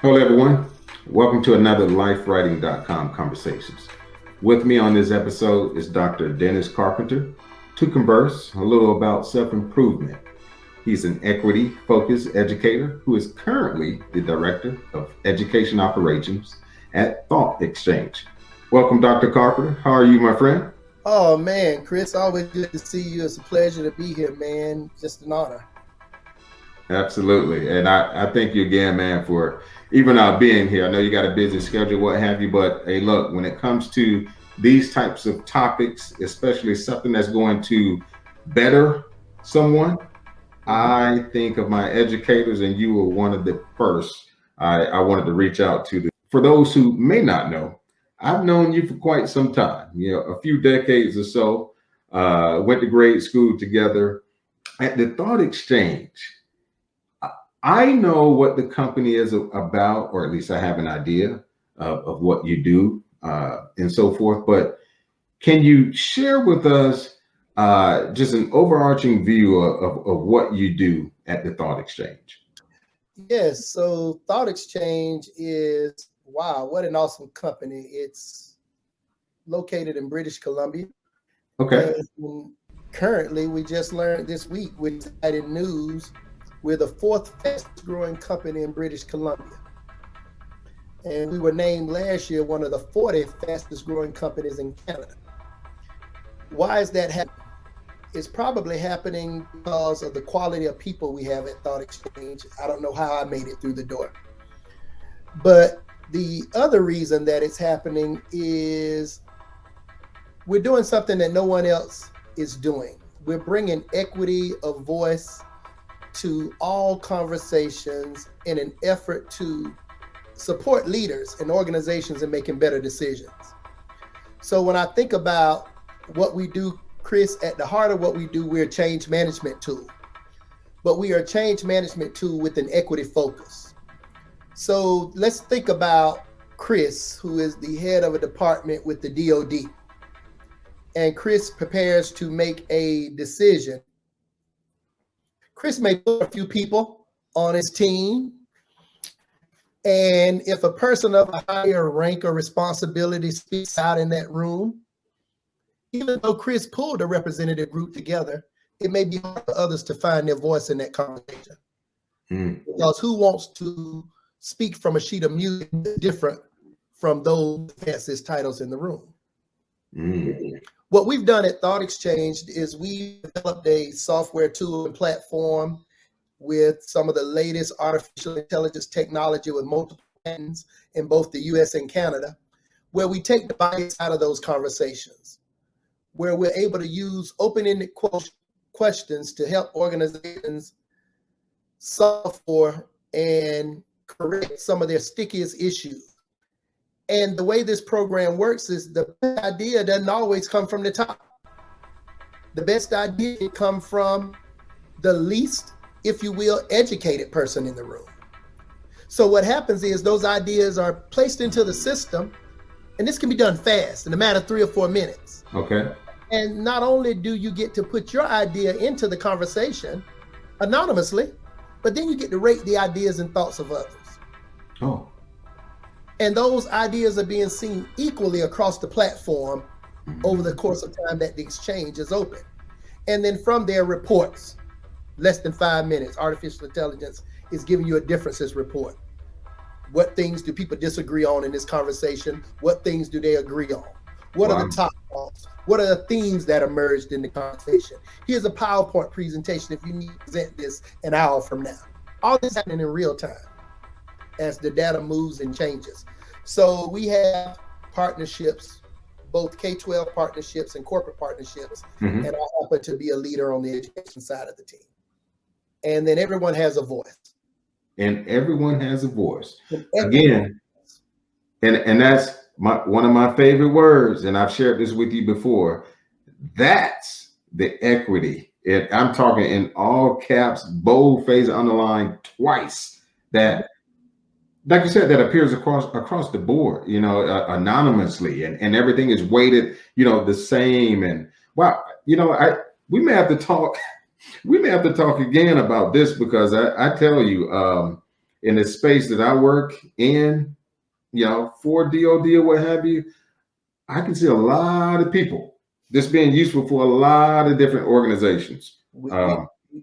Hello, everyone. Welcome to another LifeWriting.com Conversations. With me on this episode is Dr. Dennis Carpenter to converse a little about self-improvement. He's an equity-focused educator who is currently the Director of Education Operations at Thought Exchange. Welcome, Dr. Carpenter. How are you, my friend? Oh, man, Chris, always good to see you. It's a pleasure to be here, man. Just an honor. Absolutely. And I thank you again, man, for even being here. I know you got a busy schedule, what have you, but hey, look, when it comes to these types of topics, especially something that's going to better someone, I think of my educators, and you were one of the first I wanted to reach out to. For those who may not know, I've known you for quite some time, a few decades or so. Went to grade school together at the Thought Exchange. I know what the company is about, or at least I have an idea of what you do and so forth. But can you share with us just an overarching view of what you do at the Thought Exchange? Yes, so Thought Exchange is, wow, what an awesome company. It's located in British Columbia. Okay. And currently, we just learned this week with Cited News, we're the fourth fastest growing company in British Columbia. And we were named last year one of the 40 fastest growing companies in Canada. Why is that happening? It's probably happening because of the quality of people we have at Thought Exchange. I don't know how I made it through the door. But the other reason that it's happening is we're doing something that no one else is doing. We're bringing equity of voice to all conversations in an effort to support leaders and organizations in making better decisions. So when I think about what we do, Chris, at the heart of what we do, we're a change management tool. But we are a change management tool with an equity focus. So let's think about Chris, who is the head of a department with the DoD. And Chris prepares to make a decision. Chris may put a few people on his team. And if a person of a higher rank or responsibility speaks out in that room, even though Chris pulled a representative group together, it may be hard for others to find their voice in that conversation. Because who wants to speak from a sheet of music different from those fastest titles in the room? What we've done at Thought Exchange is we developed a software tool and platform with some of the latest artificial intelligence technology with multiple patents in both the US and Canada, where we take the bias out of those conversations, where we're able to use open-ended questions to help organizations solve for and correct some of their stickiest issues. And the way this program works is the best idea doesn't always come from the top. The best idea can come from the least, if you will, educated person in the room. So what happens is those ideas are placed into the system, and this can be done fast in a matter of 3 or 4 minutes. Okay. And not only do you get to put your idea into the conversation anonymously, but then you get to rate the ideas and thoughts of others. Oh. And those ideas are being seen equally across the platform over the course of time that the exchange is open. And then from there, reports, less than 5 minutes, artificial intelligence is giving you a differences report. What things do people disagree on in this conversation? What things do they agree on? What are the top thoughts? What are the themes that emerged in the conversation? Here's a PowerPoint presentation if you need to present this an hour from now. All this happening in real time as the data moves and changes. So we have partnerships, both K-12 partnerships and corporate partnerships, and I happen to be a leader on the education side of the team. And then everyone has a voice. And everyone has a voice. Again, and that's one of my favorite words, and I've shared this with you before. That's the equity. I'm talking in all caps, bold phase, underlined twice. That, like you said, that appears across the board, anonymously, and everything is weighted, the same. And wow, we may have to talk. We may have to talk again about this because I tell you, in the space that I work in, for DOD or what have you, I can see a lot of people this being useful for a lot of different organizations. We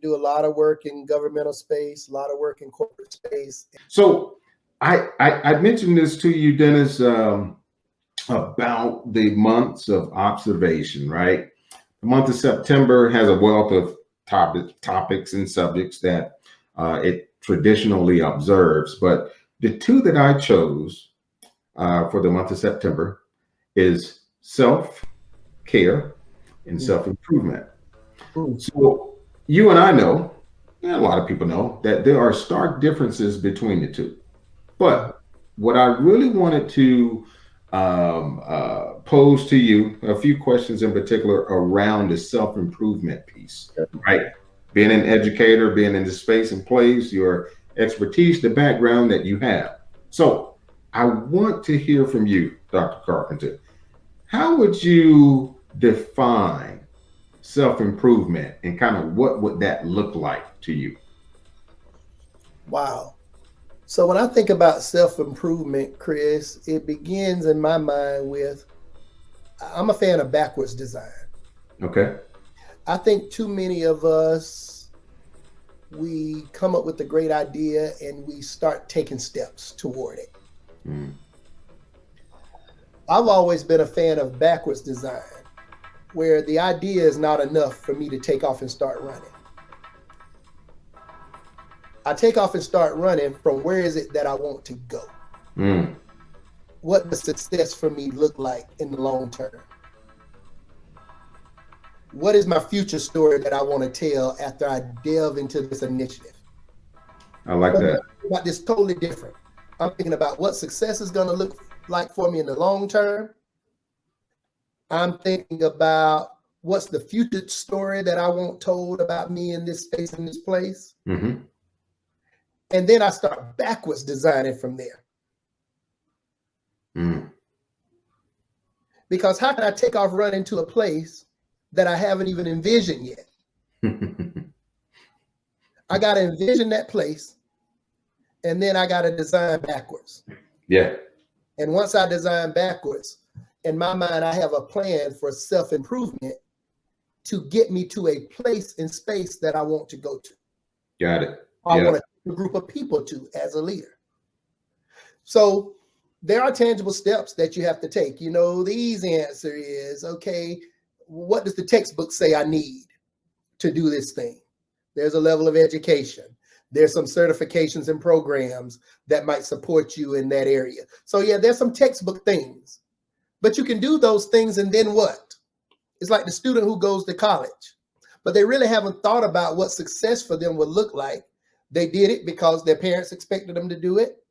do a lot of work in governmental space, a lot of work in corporate space. So I mentioned this to you, Dennis, about the months of observation, right? The month of September has a wealth of topics and subjects that it traditionally observes, but the two that I chose for the month of September is self-care and self-improvement. So you and I know, and a lot of people know, that there are stark differences between the two. But what I really wanted to pose to you, a few questions in particular around the self-improvement piece, right? Being an educator, being in the space and place, your expertise, the background that you have. So I want to hear from you, Dr. Carpenter. How would you define self-improvement and kind of what would that look like to you? Wow. So when I think about self-improvement, Chris, it begins in my mind with, I'm a fan of backwards design. Okay. I think too many of us, we come up with a great idea and we start taking steps toward it. I've always been a fan of backwards design, where the idea is not enough for me to take off and start running. I take off and start running from where is it that I want to go? What does success for me look like in the long term? What is my future story that I want to tell after I delve into this initiative? I like that. About this totally different. I'm thinking about what success is going to look like for me in the long term. I'm thinking about what's the future story that I want told about me in this space, in this place. And then I start backwards designing from there. Because how can I take off running to a place that I haven't even envisioned yet? I got to envision that place, and then I got to design backwards. Yeah. And once I design backwards, in my mind, I have a plan for self-improvement to get me to a place in space that I want to go to. Got it. I want to take a group of people to as a leader. So there are tangible steps that you have to take. The easy answer is, okay, what does the textbook say I need to do this thing? There's a level of education. There's some certifications and programs that might support you in that area. So yeah, there's some textbook things, but you can do those things and then what? It's like the student who goes to college, but they really haven't thought about what success for them would look like. They did it because their parents expected them to do it.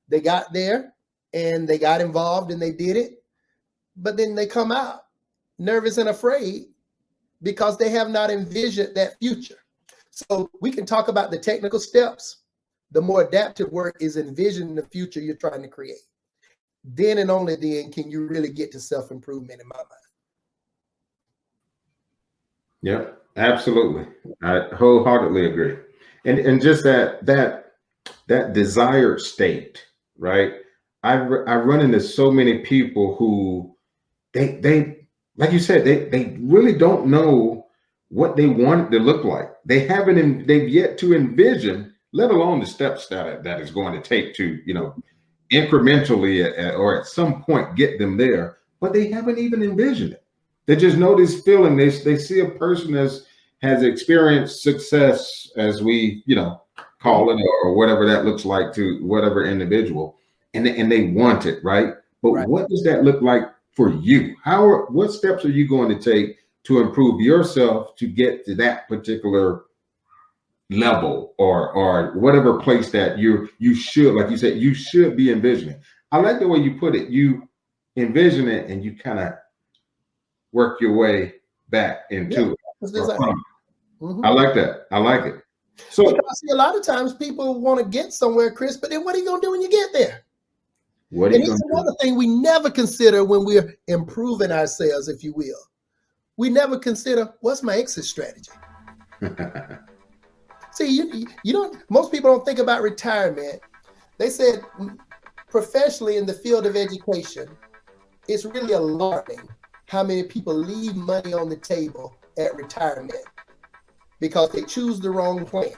They got there and they got involved and they did it, but then they come out nervous and afraid because they have not envisioned that future. So we can talk about the technical steps. The more adaptive work is envisioning the future you're trying to create. Then and only then can you really get to self-improvement, in my mind. Yeah, absolutely. I wholeheartedly agree. And just that desired state, right? I run into so many people who they like you said, they really don't know what they want it to look like. They've yet to envision, let alone the steps that is going to take to, incrementally or at some point get them there, but they haven't even envisioned it. They just know this feeling. They see a person has experienced success, as we, call it, or whatever that looks like to whatever individual, and they want it, right? But what does that look like for you? What steps are you going to take to improve yourself to get to that particular level or whatever place that you should, like you said, you should be envisioning? I like the way you put it. You envision it and you kind of work your way back into it. I like that. I like it. So I see a lot of times people want to get somewhere, Chris, but then what are you going to do when you get there? What are you going to do? Another thing we never consider when we're improving ourselves, if you will. We never consider, what's my exit strategy? See, you don't. Most people don't think about retirement They said professionally in the field of education, it's really alarming how many people leave money on the table at retirement because they choose the wrong plan.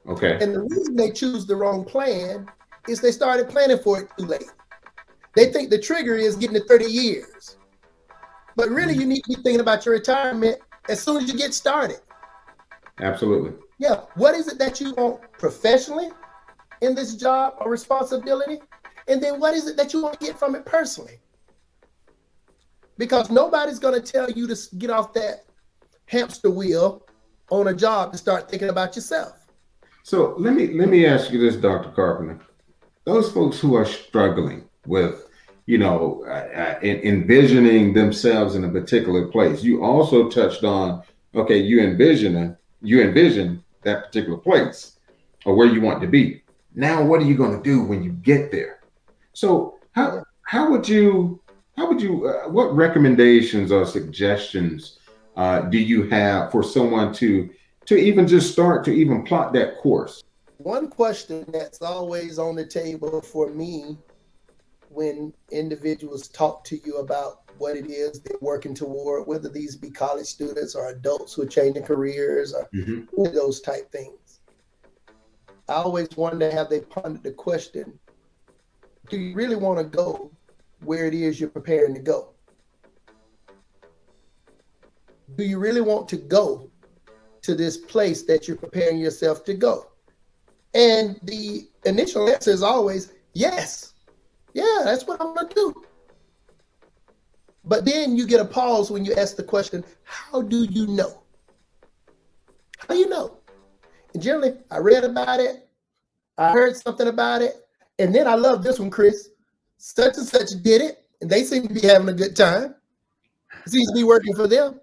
Okay. And the reason they choose the wrong plan is they started planning for it too late. They think the trigger is getting to 30 years. But really, you need to be thinking about your retirement as soon as you get started. Absolutely. Yeah. What is it that you want professionally in this job or responsibility? And then what is it that you want to get from it personally? Because nobody's going to tell you to get off that hamster wheel on a job to start thinking about yourself. So let me ask you this, Dr. Carpenter. Those folks who are struggling with, envisioning themselves in a particular place. You also touched on, okay, you envision that particular place or where you want to be. Now, what are you going to do when you get there? So how would you what recommendations or suggestions do you have for someone to even just start to even plot that course? One question that's always on the table for me when individuals talk to you about what it is they're working toward, whether these be college students or adults who are changing careers or those type things. I always wonder, have they pondered the question, do you really want to go where it is you're preparing to go? Do you really want to go to this place that you're preparing yourself to go? And the initial answer is always, yes. Yeah, that's what I'm going to do. But then you get a pause when you ask the question, how do you know? How do you know? And generally, I read about it. I heard something about it. And then I love this one, Chris. Such and such did it, and they seem to be having a good time. It seems to be working for them.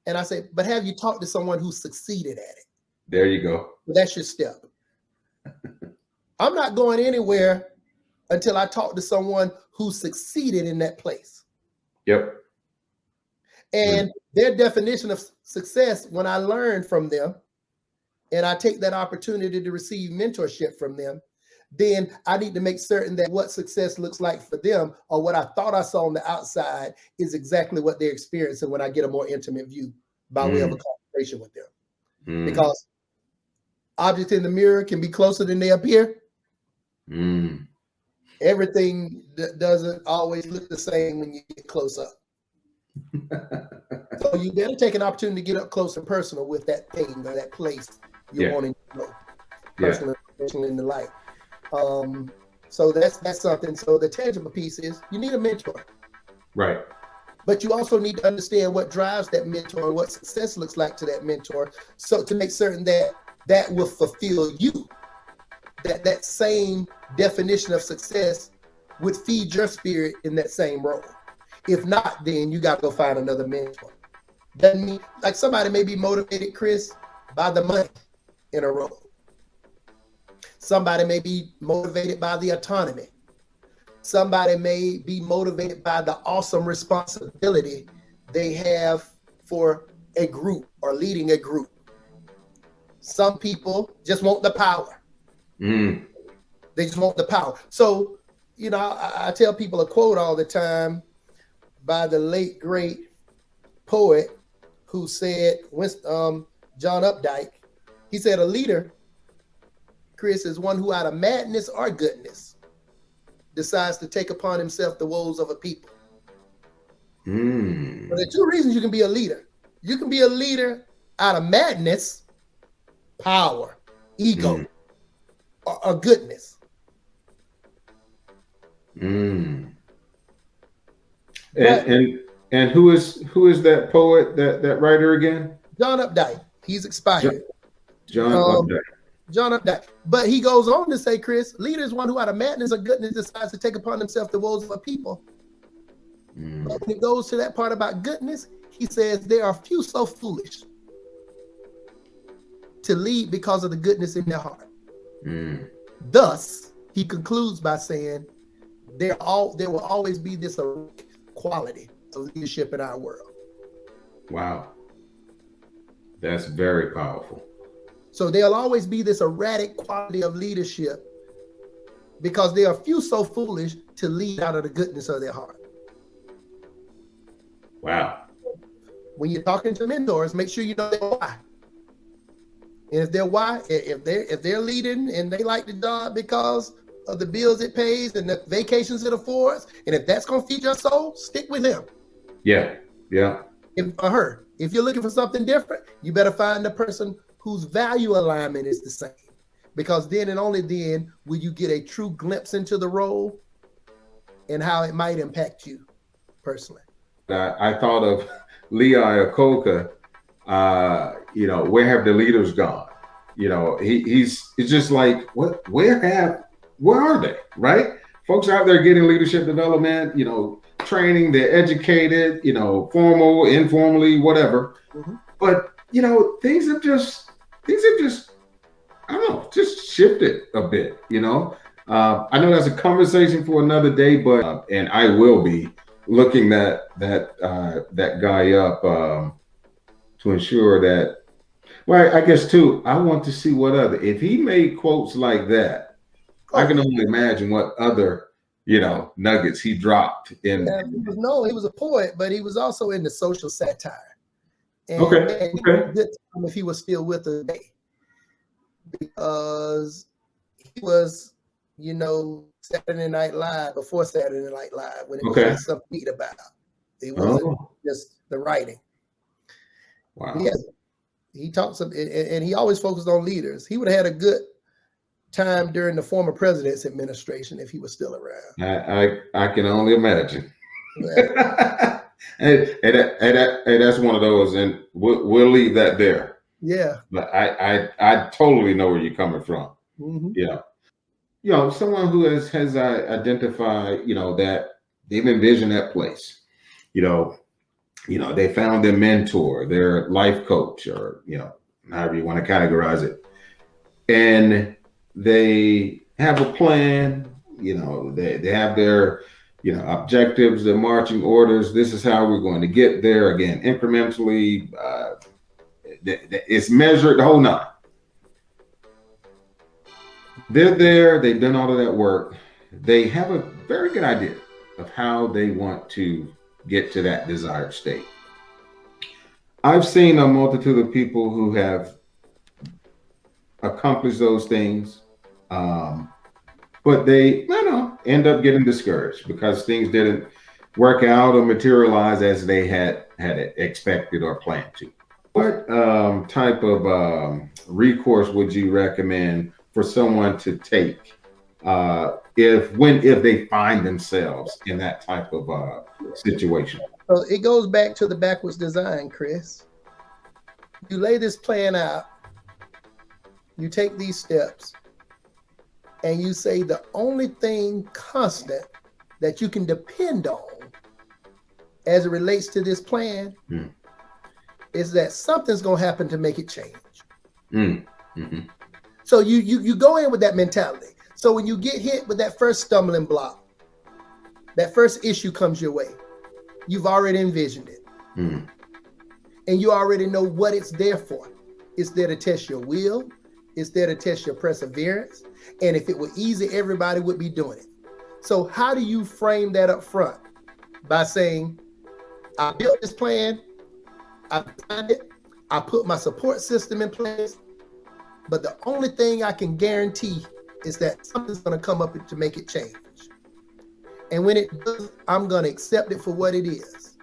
And I say, but have you talked to someone who succeeded at it? There you go. That's your step. I'm not going anywhere until I talk to someone who succeeded in that place. Yep. And their definition of success, when I learn from them and I take that opportunity to receive mentorship from them, then I need to make certain that what success looks like for them or what I thought I saw on the outside is exactly what they're experiencing when I get a more intimate view by way of a conversation with them. Because objects in the mirror can be closer than they appear. Everything doesn't always look the same when you get close up. So you better take an opportunity to get up close and personal with that thing or that place you're wanting to know, personal in the light. So that's something. So the tangible piece is you need a mentor. Right. But you also need to understand what drives that mentor and what success looks like to that mentor. So to make certain that that will fulfill you, that same definition of success would feed your spirit in that same role. If not, then you got to go find another mentor. Doesn't mean, like, somebody may be motivated, Chris, by the money in a role. Somebody may be motivated by the autonomy. Somebody may be motivated by the awesome responsibility they have for a group or leading a group. Some people just want the power. They just want the power. So, I tell people a quote all the time by the late, great poet who said, John Updike, he said, a leader, Chris, is one who out of madness or goodness decides to take upon himself the woes of a people. But there are two reasons you can be a leader. You can be a leader out of madness, power, ego, or goodness. And who is that poet, that writer again? John Updike. He's expired. John Updike. John Updike. But he goes on to say, Chris, leader is one who out of madness or goodness decides to take upon himself the woes of a people. But when it goes to that part about goodness, he says there are few so foolish to lead because of the goodness in their heart. Thus, he concludes by saying there will always be this quality of leadership in our world. Wow. That's very powerful. So there'll always be this erratic quality of leadership because there are few so foolish to lead out of the goodness of their heart. Wow. When you're talking to mentors, make sure you know their why. And if their why, if they're leading and they like the job because of the bills it pays and the vacations it affords, and if that's gonna feed your soul, stick with them. Yeah. Or her. If you're looking for something different, you better find the person whose value alignment is the same. Because then and only then will you get a true glimpse into the role and how it might impact you personally. I thought of Lee Iacocca, where have the leaders gone? It's just like, where are they, right? Folks out there getting leadership development, training, they're educated, formal, informally, whatever. Mm-hmm. But, things have just, I don't know, just shifted a bit, I know that's a conversation for another day, but, and I will be looking that guy up to ensure that, well, I guess too, I want to see if he made quotes like that, I can only imagine what other, nuggets he dropped in. Yeah, he was a poet, but he was also into social satire. And, Okay. Good time if he was still with us today, because he was, Saturday Night Live before Saturday Night Live when it was just something to beat about. It wasn't just the writing. Wow. Yeah, he talks and he always focused on leaders. He would have had a good time during the former president's administration if he was still around. I can only imagine. Yeah. and that's one of those, and we'll leave that there. Yeah. But I totally know where you're coming from. Mm-hmm. Yeah. Someone who has identified, that they've envisioned that place. They found their mentor, their life coach, or however you want to categorize it, and they have a plan. They have their objectives, their marching orders. This is how we're going to get there. Again, incrementally. It's measured, the whole nine. They're there. They've done all of that work. They have a very good idea of how they want to get to that desired state. I've seen a multitude of people who have accomplished those things, but they end up getting discouraged because things didn't work out or materialize as they had expected or planned to. What type of recourse would you recommend for someone to take if they find themselves in that type of situation? So it goes back to the backwards design, Chris. You lay this plan out, you take these steps, and you say the only thing constant that you can depend on as it relates to this plan is that something's going to happen to make it change. Mm-hmm. So you go in with that mentality. So when you get hit with that first stumbling block, that first issue comes your way, you've already envisioned it. And you already know what it's there for. It's there to test your will. It's there to test your perseverance. And if it were easy, everybody would be doing it. So how do you frame that up front? By saying, I built this plan, I planned it, I put my support system in place, but the only thing I can guarantee is that something's going to come up to make it change. And when it does, I'm going to accept it for what it is.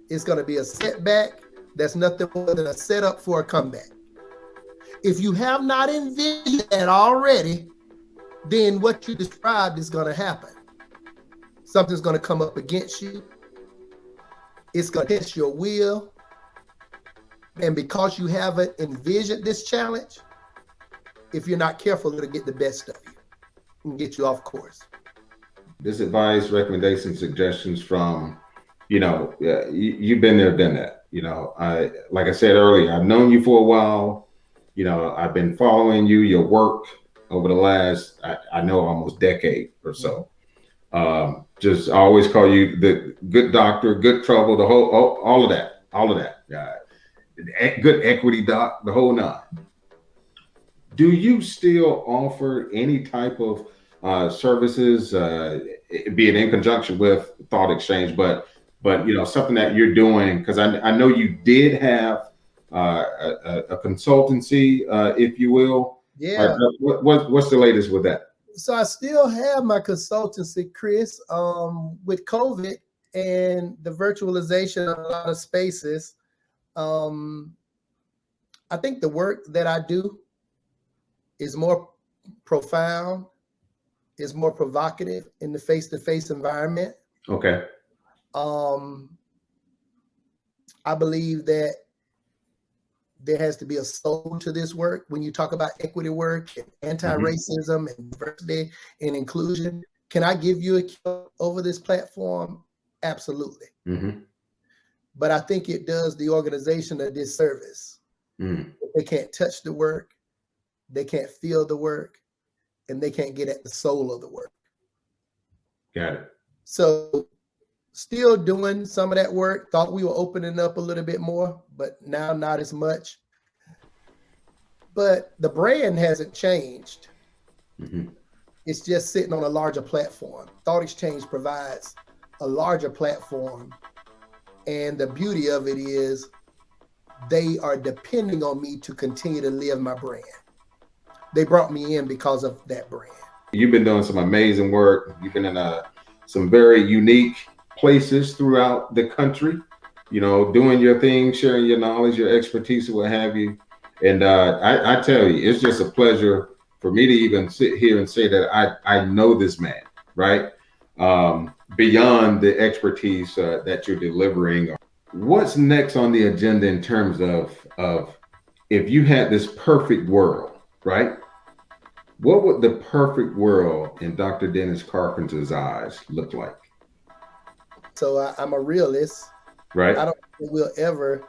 It's going to be a setback that's nothing more than a setup for a comeback. If you have not envisioned that already, then what you described is going to happen. Something's going to come up against you. It's going to test your will. And because you haven't envisioned this challenge, if you're not careful, it'll get the best of you and get you off course. This advice, recommendations, suggestions from, you've been there, done that. Like I said earlier, I've known you for a while. I've been following your work over the last, I know, almost decade or so. Just I always call you the good doctor, good trouble, the whole, all of that. Good equity doc, the whole nine. Do you still offer any type of services, be it in conjunction with thought exchange, but something that you're doing? Because I know you did have a consultancy, if you will. Yeah. What's the latest with that? So I still have my consultancy, Chris. With COVID and the virtualization of a lot of spaces, um, I think the work that I do is more profound, is more provocative in the face-to-face environment. Okay. I believe that there has to be a soul to this work. When you talk about equity work and anti-racism and diversity and inclusion, can I give you a cue over this platform? Absolutely. But I think it does the organization a disservice. They can't touch the work, they can't feel the work, and they can't get at the soul of the work. Got it. So still doing some of that work. Thought we were opening up a little bit more, but now not as much. But the brand hasn't changed. It's just sitting on a larger platform. Thought Exchange provides a larger platform. And the beauty of it is they are depending on me to continue to live my brand. They brought me in because of that brand. You've been doing some amazing work. You've been in some very unique places throughout the country, doing your thing, sharing your knowledge, your expertise, and what have you. And I tell you, it's just a pleasure for me to even sit here and say that I know this man, right? Beyond the expertise that you're delivering. What's next on the agenda in terms of if you had this perfect world, right? What would the perfect world in Dr. Dennis Carpenter's eyes look like? So I'm a realist. Right. I don't think we'll ever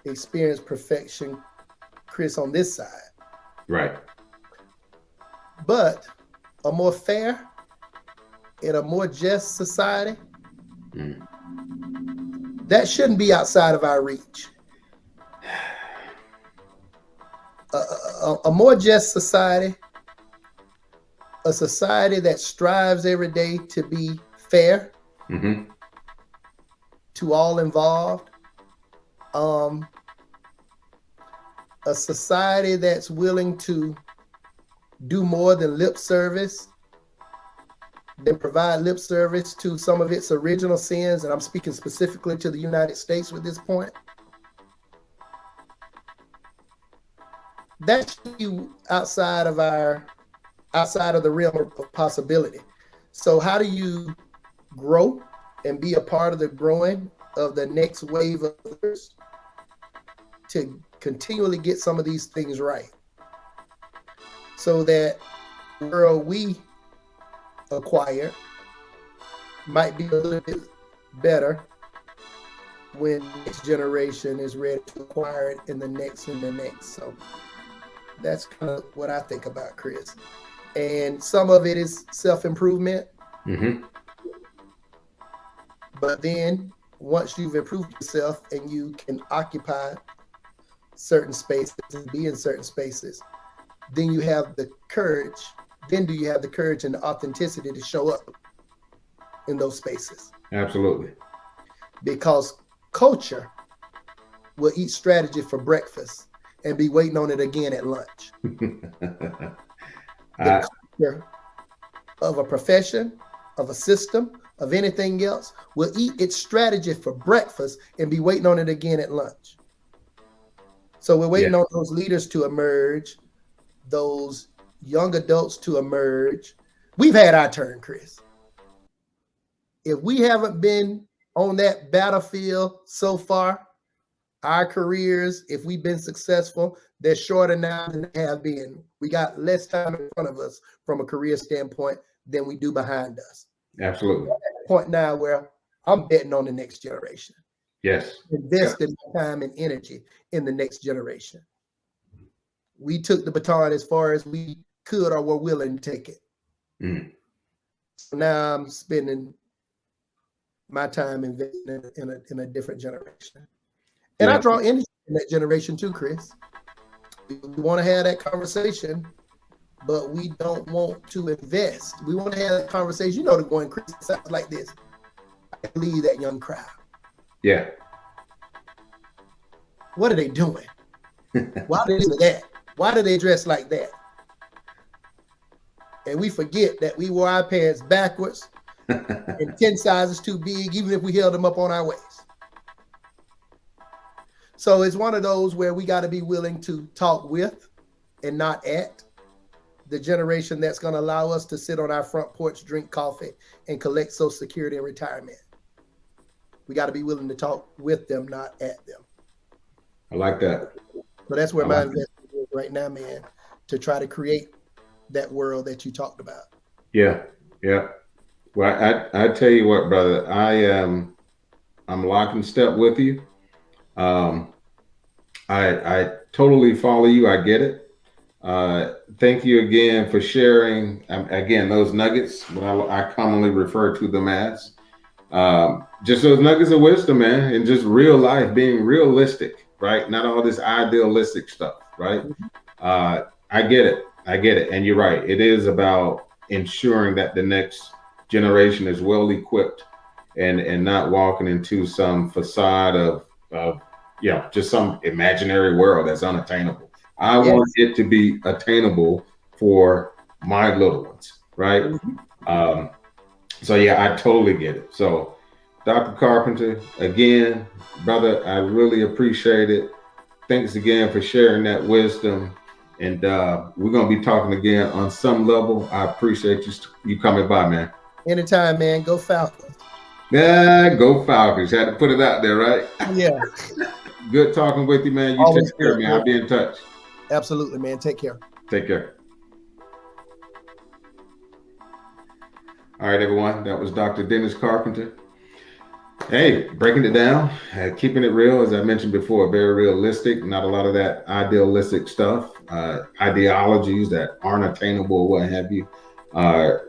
experience perfection, Chris, on this side. Right. But a more fair and a more just society, that shouldn't be outside of our reach. A more just society, a society that strives every day to be fair to all involved, a society that's willing to do more than lip service, than provide lip service to some of its original sins, and I'm speaking specifically to the United States with this point. That should be outside of the realm of possibility. So how do you grow and be a part of the growing of the next wave of others to continually get some of these things right, so that the world we acquire might be a little bit better when the next generation is ready to acquire it in the next and the next. So that's kind of what I think about, Chris. And some of it is self-improvement. But then once you've improved yourself and you can occupy certain spaces and be in certain spaces, then you have the courage. Then do you have the courage and the authenticity to show up in those spaces? Absolutely. Because culture will eat strategy for breakfast and be waiting on it again at lunch. The culture of a profession, of a system, of anything else will eat its strategy for breakfast and be waiting on it again at lunch. So we're waiting on those leaders to emerge, those young adults to emerge. We've had our turn, Chris. If we haven't been on that battlefield so far, our careers, if we've been successful, they're shorter now than they have been. We got less time in front of us from a career standpoint than we do behind us. Absolutely. We're at that point now where I'm betting on the next generation. Yes. Investing time and energy in the next generation. We took the baton as far as we could or were willing to take it. So now I'm spending my time investing in a different generation. And I draw energy in that generation too, Chris. We want to have that conversation, but we don't want to invest. We want to have that conversation. You know, to go and criticize like this. I leave that young crowd. Yeah. What are they doing? Why do they do that? Why do they dress like that? And we forget that we wore our pants backwards and 10 sizes too big, even if we held them up on our waist. So it's one of those where we got to be willing to talk with and not at the generation that's going to allow us to sit on our front porch, drink coffee, and collect Social Security and retirement. We got to be willing to talk with them, not at them. I like that. So that's where my investment is right now, man, to try to create that world that you talked about. Yeah. Yeah. Well, I tell you what, brother, I'm lock and step with you. I totally follow you. I get it. Thank you again for sharing. Again, those nuggets, what I commonly refer to them as, just those nuggets of wisdom, man, and just real life, being realistic, right? Not all this idealistic stuff, right? I get it. And you're right. It is about ensuring that the next generation is well equipped and not walking into some facade of just some imaginary world that's unattainable. I want it to be attainable for my little ones, right? So yeah, I totally get it. So Dr. Carpenter, again, brother, I really appreciate it. Thanks again for sharing that wisdom. And we're going to be talking again on some level. I appreciate you coming by, man. Anytime, man. Go Falcons. Yeah, go Falcons. Had to put it out there, right? Yeah. Good talking with you, man. You Always take care, good, man. I'll be in touch. Absolutely, man. Take care. Take care. All right, everyone. That was Dr. Dennis Carpenter. Hey, breaking it down, keeping it real, as I mentioned before, very realistic, not a lot of that idealistic stuff, ideologies that aren't attainable, what have you.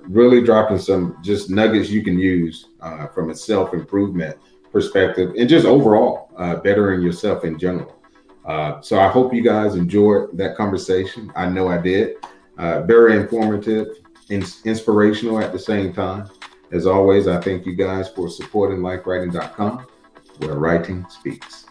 Really dropping some just nuggets you can use from a self-improvement perspective and just overall bettering yourself in general. So I hope you guys enjoyed that conversation. I know I did. Very informative, inspirational at the same time. As always, I thank you guys for supporting lifewriting.com, where writing speaks.